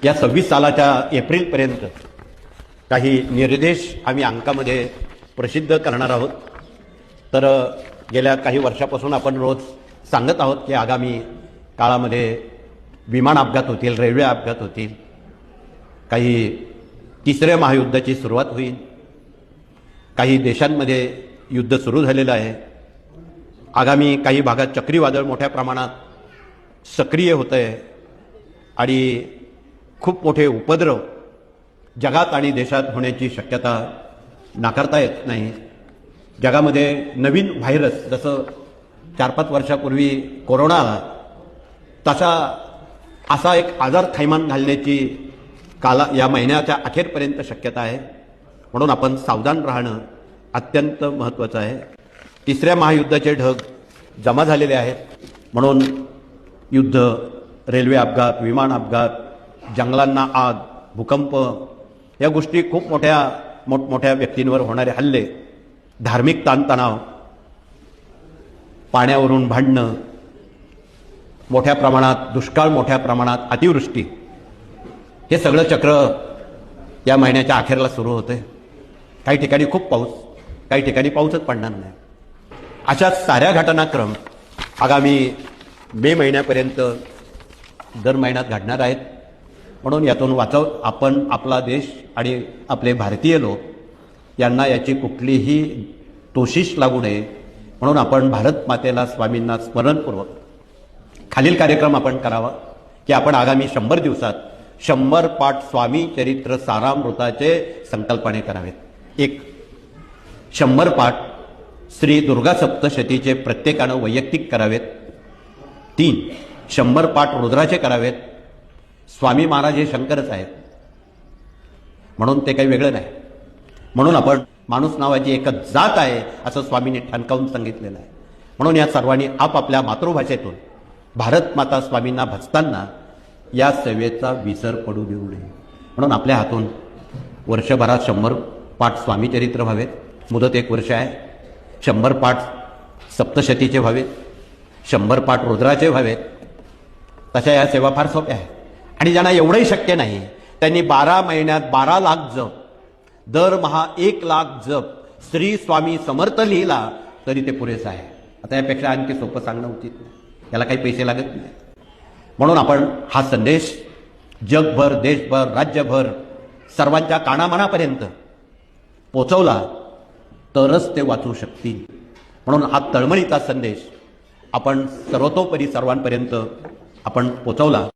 या 26 सालाच्या एप्रिलपर्यंत काही निर्देश आम्ही अंकामध्ये प्रसिद्ध करणार आहोत। तर गेल्या काही वर्षापासून आपण रोज सांगत आहोत की आगामी काळामध्ये विमान अपघात होतील, रेल्वे अपघात होतील, काही तिसऱ्या महायुद्धाची सुरुवात होईल, काही देशांमध्ये युद्ध सुरू झालेलं आहे, आगामी काही भागात चक्रीवादळ मोठ्या प्रमाणात सक्रिय होतं आहे आणि खूप मोठे उपद्रव जगात आणि देशात होण्याची शक्यता नाकारता येत नाही। जगामध्ये नवीन व्हायरस जसं 4-5 वर्षापूर्वी कोरोना आला तसा असा एक आजार थैमान घालण्याची या महिन्याच्या अखेरपर्यंत शक्यता आहे। म्हणून आपण सावधान राहणं अत्यंत महत्त्वाचं आहे। तिसऱ्या महायुद्धाचे ढग जमा झालेले आहेत। म्हणून युद्ध, रेल्वे अपघात, विमान अपघात, जंगलांना आग, भूकंप या गोष्टी खूप मोठमोठ्या व्यक्तींवर होणारे हल्ले, धार्मिक ताणतणाव, पाण्यावरून भांडणं, मोठ्या प्रमाणात दुष्काळ, मोठ्या प्रमाणात अतिवृष्टी, हे सगळं चक्र या महिन्याच्या अखेरला सुरू होते। काही ठिकाणी खूप पाऊस, काही ठिकाणी पाऊसच पडणार नाही। अशा साऱ्या घटनाक्रम आगामी मे महिन्यापर्यंत दर महिन्यात घडणार आहेत। म्हणून यातून आपण आपला देश आणि आपले भारतीय लोक यांना याची कुठलीही तोशिष लागू नये म्हणून आपण भारत मातेला, स्वामींना स्मरणपूर्वक खालील कार्यक्रम आपण करावा की आपण आगामी 100 दिवसात 100 पाठ स्वामी चरित्र सारामृताचे संकल्पने करावेत। 1, 100 पाठ श्री दुर्गा सप्तशतीचे प्रत्येकानं वैयक्तिक करावेत। 3, 100 पाठ रुद्राचे करावेत। स्वामी महाराज हे शंकरच आहेत म्हणून ते काही वेगळं नाही। म्हणून आपण माणूस नावाची एकच जात आहे असं स्वामींनी ठणकावून सांगितलेलं आहे। म्हणून या सर्वांनी आपापल्या मातृभाषेतून भारत माता स्वामींना भजताना या सेवेचा विसर पडू देऊ नये। म्हणून आपल्या हातून वर्षभरात 100 पाठ स्वामी चरित्र व्हावेत, मुदत 1 वर्ष आहे। 100 पाठ सप्तशतीचे व्हावेत, 100 पाठ रुद्राचे व्हावेत। तशा या सेवा फार सोप्या आहेत आणि ज्यांना एवढंही शक्य नाही त्यांनी 12 महिन्यात 12 लाख जप, दरमहा 1 लाख जप श्री स्वामी समर्थ लिहिला तरी ते पुरेसं आहे। आता यापेक्षा आणखी सोपं सांगणं उचित नाही, याला काही पैसे लागत नाही। म्हणून आपण हा संदेश जगभर, देशभर, राज्यभर सर्वांच्या कानामनापर्यंत पोचवला तरच ते वाचू शकतील। म्हणून हा तळमळीचा संदेश आपण सर्वतोपरी सर्वांपर्यंत आपण पोचवला।